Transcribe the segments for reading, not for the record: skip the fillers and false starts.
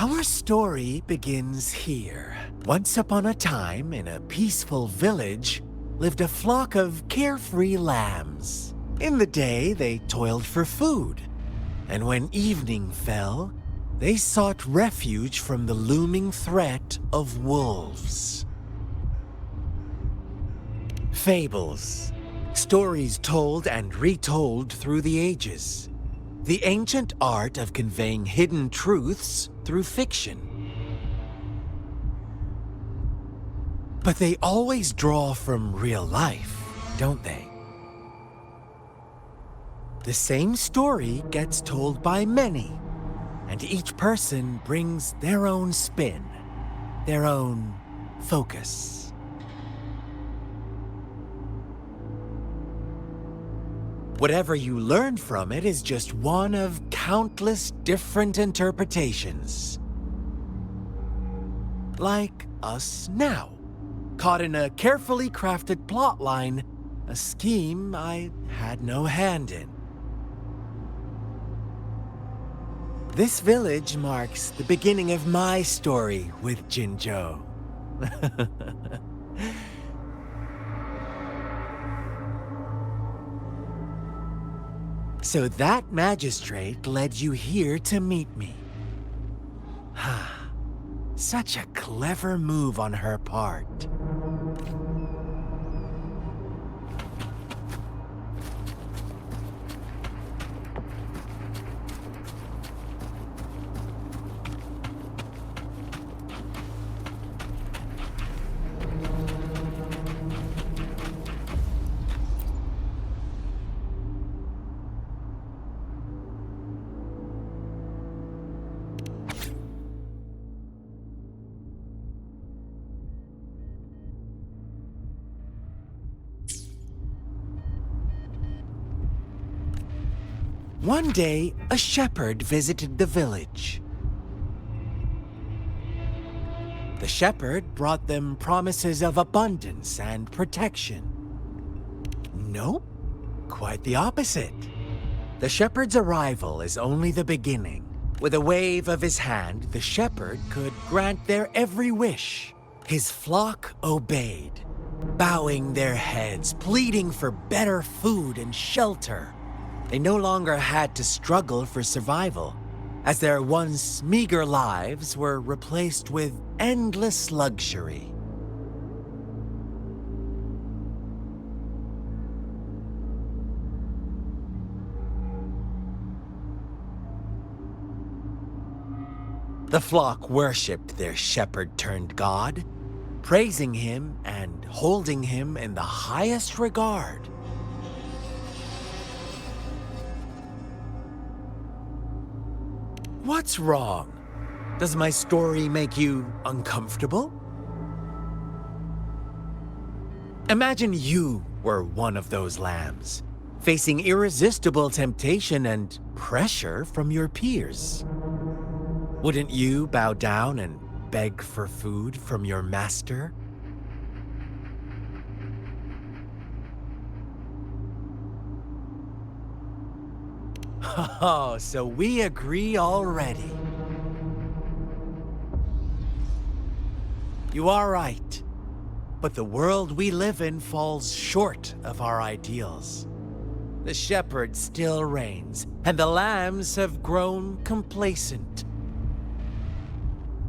Our story begins here. Once upon a time, in a peaceful village, lived a flock of carefree lambs. In the day, they toiled for food, and when evening fell, they sought refuge from the looming threat of wolves. Fables. Stories told and retold through the ages. The ancient art of conveying hidden truths through fiction. But they always draw from real life, don't they? The same story gets told by many, and each person brings their own spin, their own focus. Whatever you learn from it is just one of countless different interpretations. Like us now, caught in a carefully crafted plotline, a scheme I had no hand in. This village marks the beginning of my story with Jinzhou. So that magistrate led you here to meet me. Such a clever move on her part. One day, a shepherd visited the village. The shepherd brought them promises of abundance and protection. Nope, quite the opposite. The shepherd's arrival is only the beginning. With a wave of his hand, the shepherd could grant their every wish. His flock obeyed, bowing their heads, pleading for better food and shelter. They no longer had to struggle for survival, as their once meager lives were replaced with endless luxury. The flock worshipped their shepherd-turned-god, praising him and holding him in the highest regard. What's wrong? Does my story make you uncomfortable? Imagine you were one of those lambs, facing irresistible temptation and pressure from your peers. Wouldn't you bow down and beg for food from your master? Oh, so we agree already. You are right, but the world we live in falls short of our ideals. The shepherd still reigns, and the lambs have grown complacent.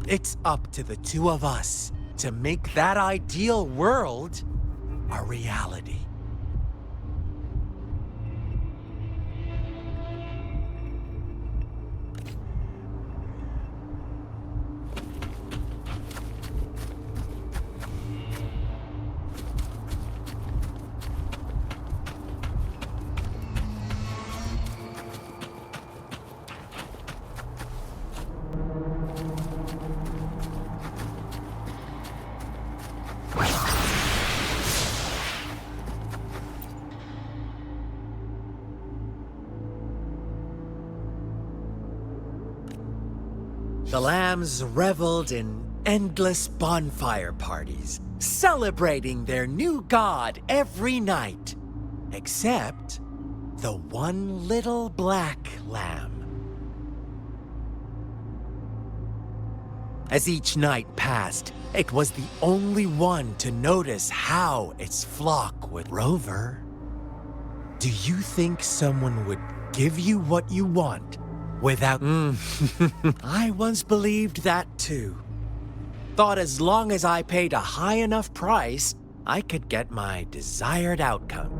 It's up to the two of us to make that ideal world a reality. The lambs reveled in endless bonfire parties, celebrating their new god every night, except the one little black lamb. As each night passed, it was the only one to notice how its flock would rover. Do you think someone would give you what you want without... I once believed that too. Thought as long as I paid a high enough price, I could get my desired outcome.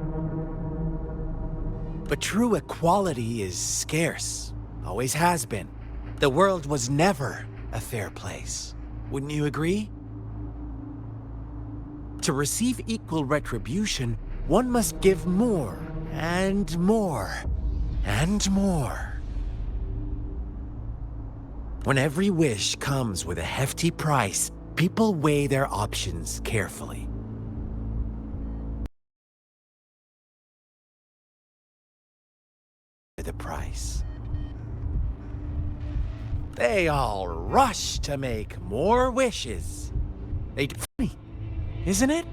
But true equality is scarce, always has been. The world was never a fair place. Wouldn't you agree? To receive equal retribution, one must give more and more and more. When every wish comes with a hefty price, people weigh their options carefully. The price. They all rush to make more wishes. Funny, isn't it?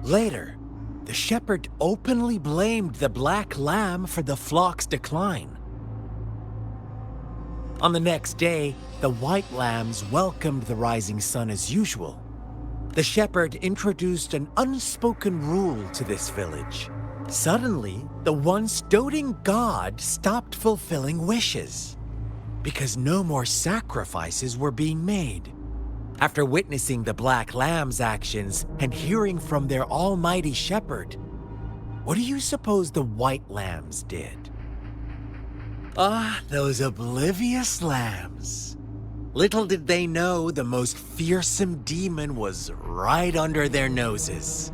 Later, the shepherd openly blamed the black lamb for the flock's decline. On the next day, the white lambs welcomed the rising sun as usual. The shepherd introduced an unspoken rule to this village. Suddenly, the once doting god stopped fulfilling wishes, because no more sacrifices were being made. After witnessing the black lamb's actions and hearing from their almighty shepherd, what do you suppose the white lambs did? Ah, those oblivious lambs. Little did they know the most fearsome demon was right under their noses.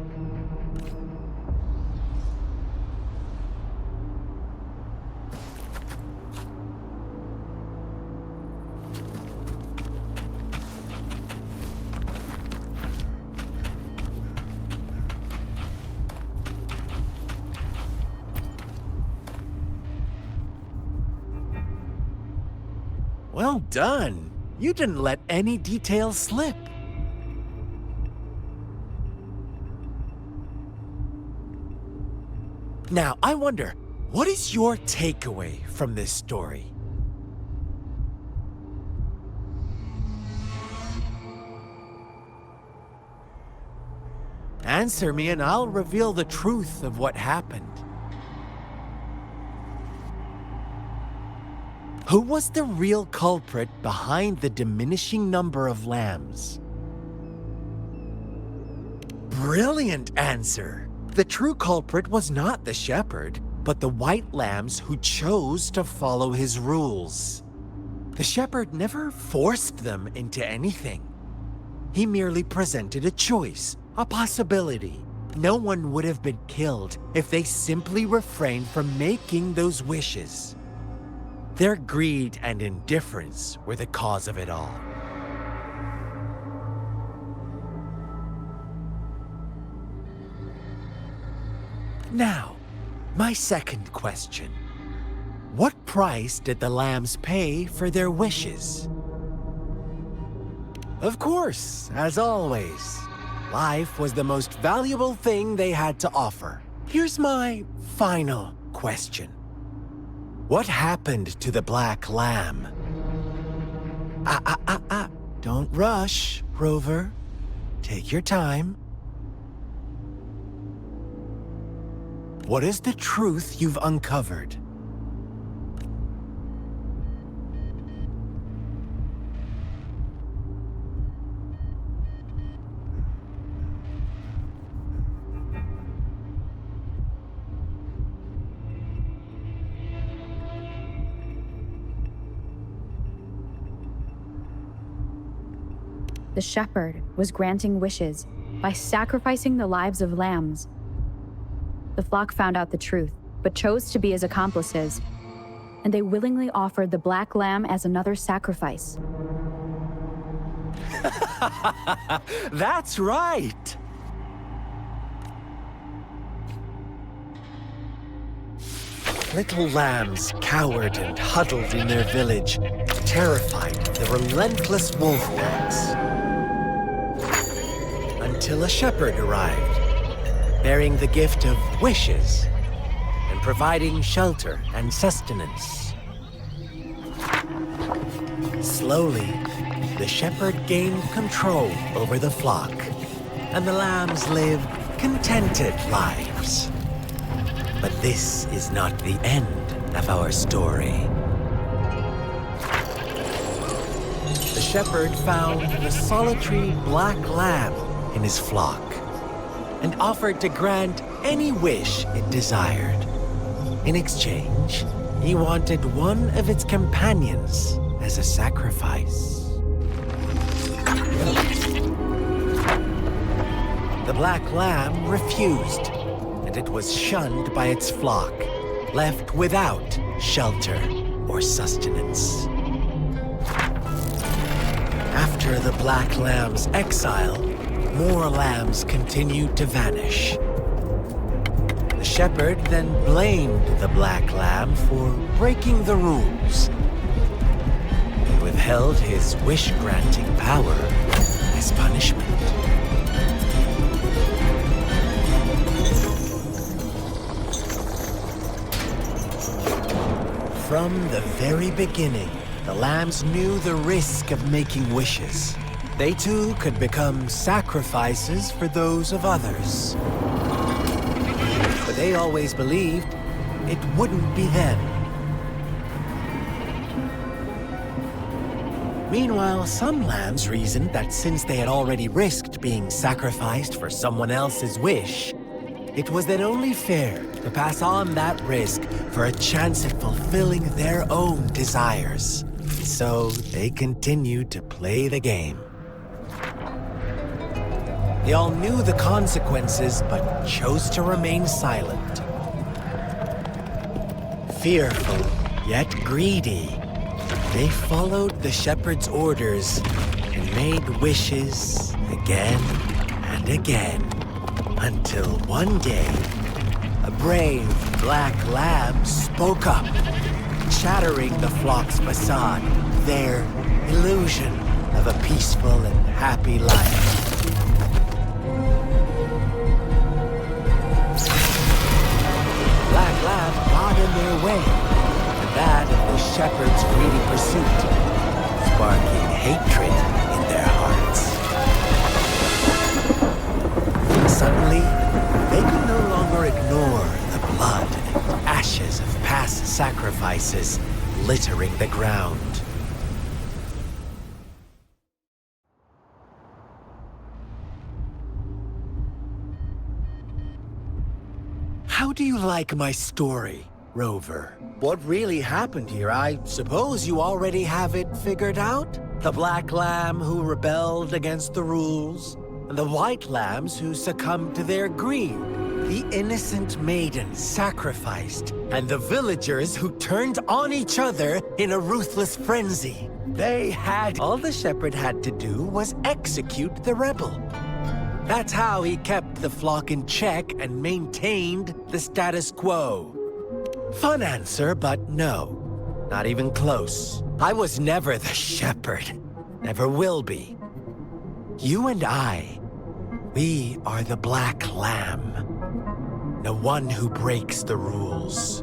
Well done. You didn't let any details slip. Now, I wonder, what is your takeaway from this story? Answer me and I'll reveal the truth of what happened. Who was the real culprit behind the diminishing number of lambs? Brilliant answer! The true culprit was not the shepherd, but the white lambs who chose to follow his rules. The shepherd never forced them into anything. He merely presented a choice, a possibility. No one would have been killed if they simply refrained from making those wishes. Their greed and indifference were the cause of it all. Now, my second question. What price did the lambs pay for their wishes? Of course, as always, life was the most valuable thing they had to offer. Here's my final question. What happened to the black lamb? Don't rush, Rover. Take your time. What is the truth you've uncovered? The shepherd was granting wishes by sacrificing the lives of lambs. The flock found out the truth, but chose to be his accomplices, and they willingly offered the black lamb as another sacrifice. That's right! Little lambs cowered and huddled in their village, terrified of the relentless wolf packs. Until a shepherd arrived, bearing the gift of wishes and providing shelter and sustenance. Slowly, the shepherd gained control over the flock, and the lambs lived contented lives. But this is not the end of our story. The shepherd found the solitary black lamb in his flock and offered to grant any wish it desired. In exchange, he wanted one of its companions as a sacrifice. The black lamb refused, and it was shunned by its flock, left without shelter or sustenance. After the black lamb's exile, more lambs continued to vanish. The shepherd then blamed the black lamb for breaking the rules. He withheld his wish-granting power as punishment. From the very beginning, the lambs knew the risk of making wishes. They too could become sacrifices for those of others. But they always believed it wouldn't be them. Meanwhile, some lambs reasoned that since they had already risked being sacrificed for someone else's wish, it was then only fair to pass on that risk for a chance at fulfilling their own desires. So they continued to play the game. They all knew the consequences, but chose to remain silent. Fearful, yet greedy, they followed the shepherd's orders and made wishes again and again, until one day, a brave black lamb spoke up, shattering the flock's facade, their illusion of a peaceful and happy life. Black lamb got in their way, and that of the shepherd's greedy pursuit, sparking hatred in their hearts. Suddenly, they could no longer ignore the blood and ashes of past sacrifices littering the ground. How do you like my story, Rover? What really happened here? I suppose you already have it figured out? The black lamb who rebelled against the rules, and the white lambs who succumbed to their greed. The innocent maiden sacrificed, and the villagers who turned on each other in a ruthless frenzy. All the shepherd had to do was execute the rebel. That's how he kept the flock in check and maintained the status quo. Fun answer, but no. Not even close. I was never the shepherd. Never will be. You and I, we are the black lamb. The one who breaks the rules.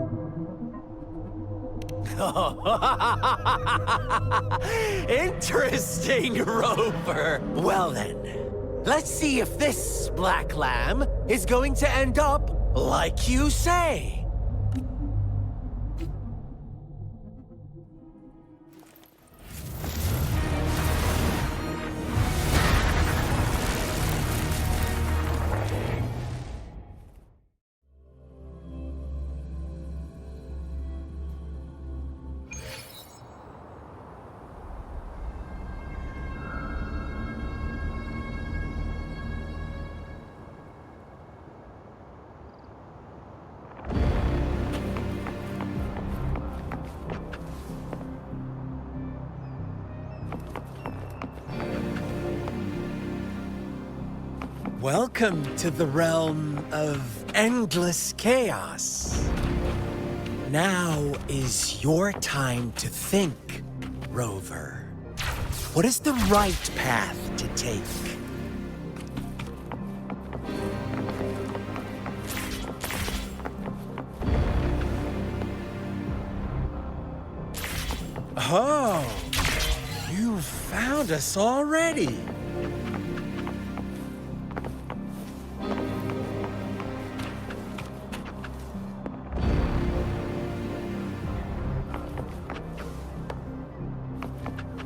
Interesting, Rover. Well then, let's see if this black lamb is going to end up like you say. Welcome to the realm of endless chaos. Now is your time to think, Rover. What is the right path to take? Oh, you found us already.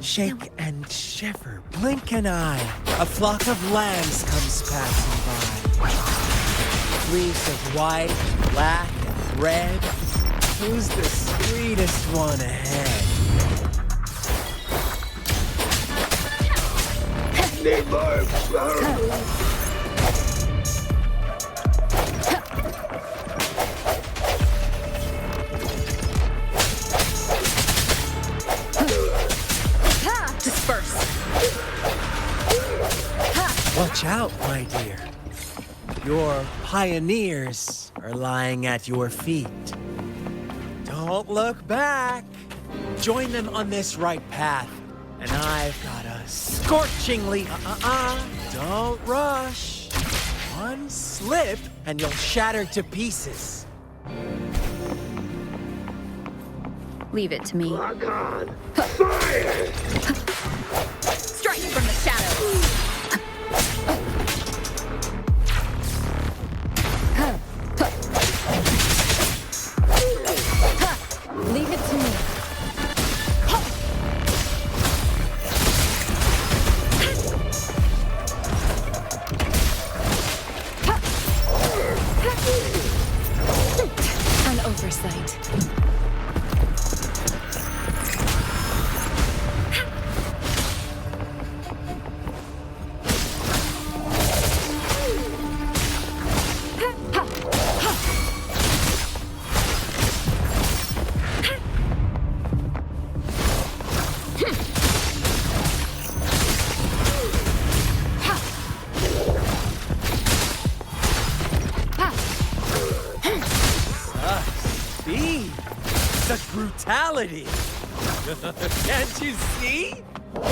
Shake and shiver, blink an eye. A flock of lambs comes passing by. Fleece of white, black, and red. Who's the sweetest one ahead? Need more. Disperse. Watch out, my dear. Your pioneers are lying at your feet. Don't look back. Join them on this right path, and I've got a scorchingly Don't rush. One slip, and you'll shatter to pieces. Leave it to me. Lock on. Fire! Strike from the shadows. Leave it to me. An oversight. Speed! Such brutality! Can't you see?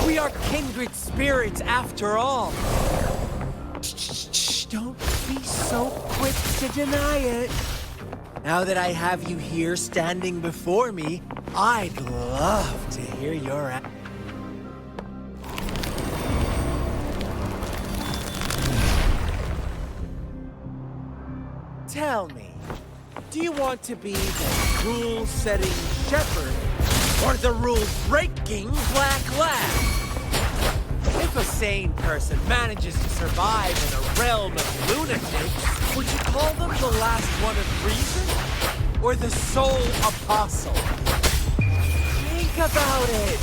We are kindred spirits after all. Shh, don't be so quick to deny it. Now that I have you here standing before me, I'd love to hear your... Tell me, do you want to be the rule-setting shepherd or the rule-breaking black lab? If a sane person manages to survive in a realm of lunatics, would you call them the last one of reason or the sole apostle? Think about it.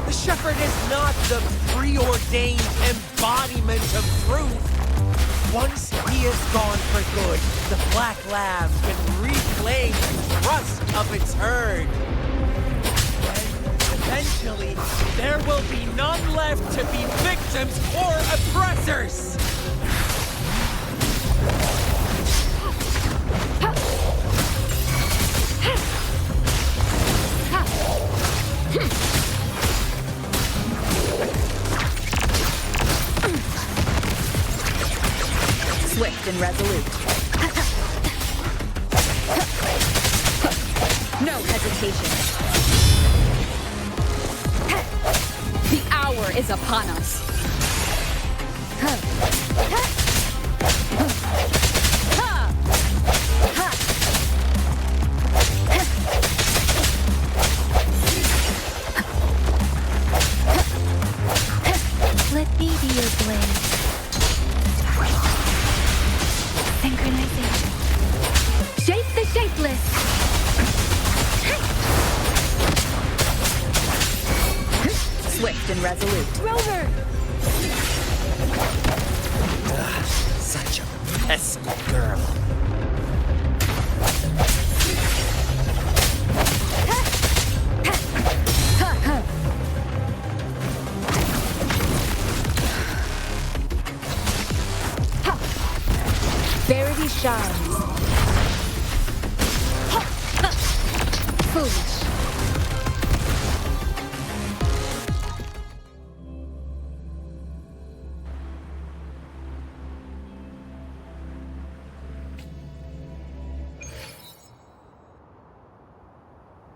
The shepherd is not the preordained embodiment of truth. Once he is gone for good, the black lamb can reclaim the trust of its herd. And eventually, there will be none left to be victims or oppressors! Swift and resolute. No hesitation. The hour is upon us. Let me be your blade. Synchronization. Shape the shapeless. Swift and resolute. Rover! Such a pesky girl. Verity shines. Foolish.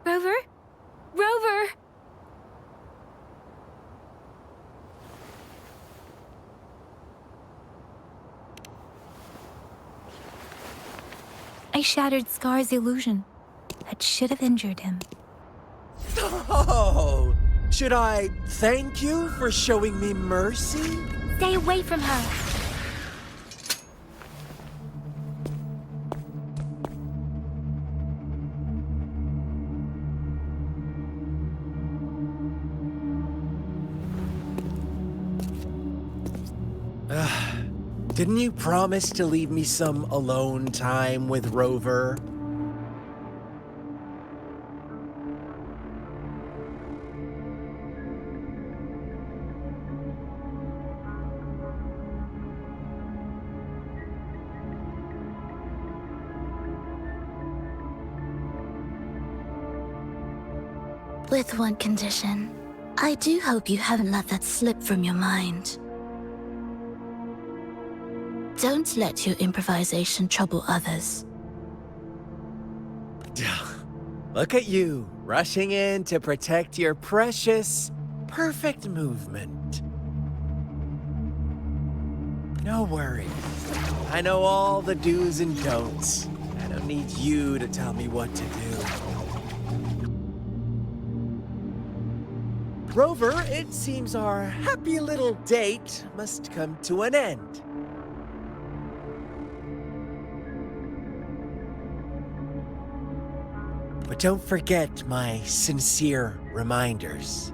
Rover? Rover! I shattered Scar's illusion. That should have injured him. Oh, should I thank you for showing me mercy? Stay away from her. Didn't you promise to leave me some alone time with Rover? With one condition. I do hope you haven't let that slip from your mind. Don't let your improvisation trouble others. Look at you, rushing in to protect your precious, perfect movement. No worries. I know all the do's and don'ts. I don't need you to tell me what to do. Rover, it seems our happy little date must come to an end. But don't forget my sincere reminders.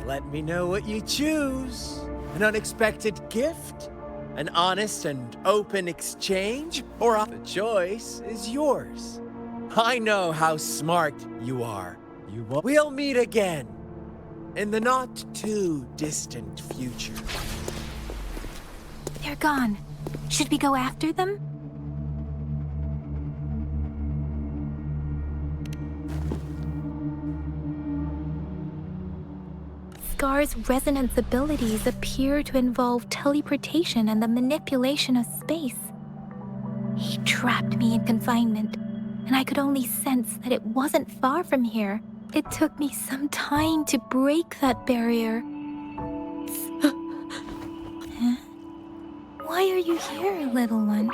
Let me know what you choose. An unexpected gift? An honest and open exchange? Or the choice is yours. I know how smart you are. We'll meet again in the not too distant future. They're gone. Should we go after them? Scar's resonance abilities appear to involve teleportation and the manipulation of space. He trapped me in confinement, and I could only sense that it wasn't far from here. It took me some time to break that barrier. Huh? Why are you here, little one?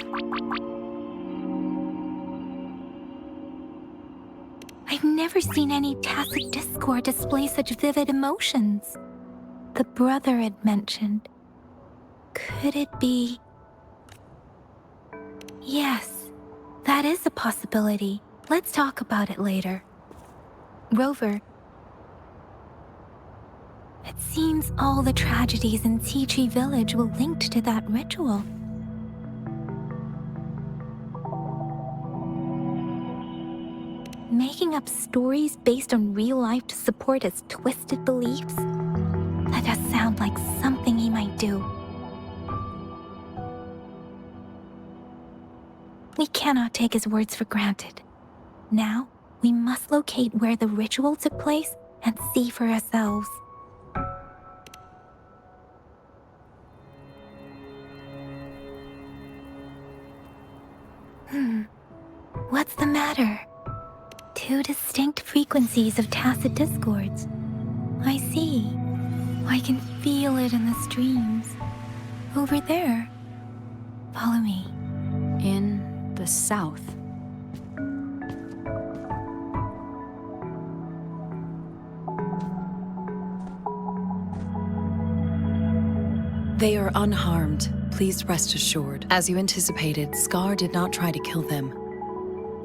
I've never seen any tacit discord display such vivid emotions. The brother had mentioned. Could it be? Yes, that is a possibility. Let's talk about it later. Rover, it seems all the tragedies in Tea Tree Village were linked to that ritual. Making up stories based on real life to support his twisted beliefs? That does sound like something he might do. We cannot take his words for granted. Now, we must locate where the ritual took place and see for ourselves. What's the matter? Two distinct frequencies of tacit discords. I see. I can feel it in the streams. Over there. Follow me. In the south. They are unharmed. Please rest assured. As you anticipated, Scar did not try to kill them.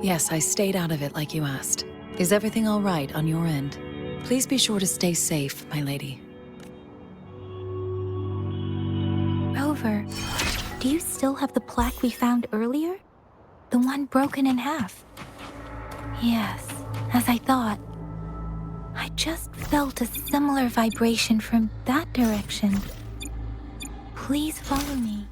Yes, I stayed out of it like you asked. Is everything all right on your end? Please be sure to stay safe, my lady. Rover, do you still have the plaque we found earlier? The one broken in half? Yes, as I thought. I just felt a similar vibration from that direction. Please follow me.